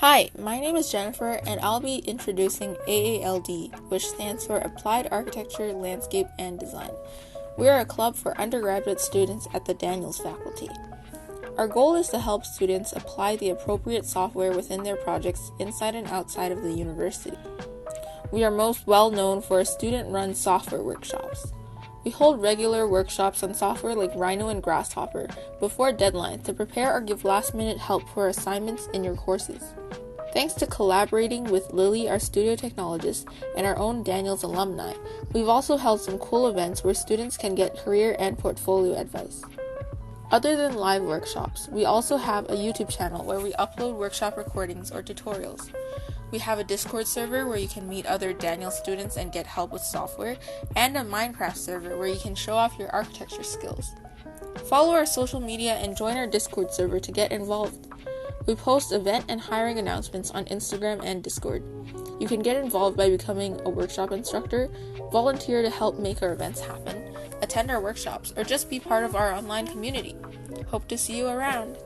Hi, my name is Jennifer, and I'll be introducing AALD, which stands for Applied Architecture, Landscape, and Design. We are a club for undergraduate students at the Daniels faculty. Our goal is to help students apply the appropriate software within their projects inside and outside of the university. We are most well known for our student-run software workshops. We hold regular workshops on software like Rhino and Grasshopper before deadlines to prepare or give last-minute help for assignments in your courses. Thanks to collaborating with Lily, our studio technologist, and our own Daniels alumni, we've also held some cool events where students can get career and portfolio advice. Other than live workshops, we also have a YouTube channel where we upload workshop recordings or tutorials. We have a Discord server where you can meet other Daniels students and get help with software, and a Minecraft server where you can show off your architecture skills. Follow our social media and join our Discord server to get involved. We post event and hiring announcements on Instagram and Discord. You can get involved by becoming a workshop instructor, volunteer to help make our events happen, attend our workshops, or just be part of our online community. Hope to see you around.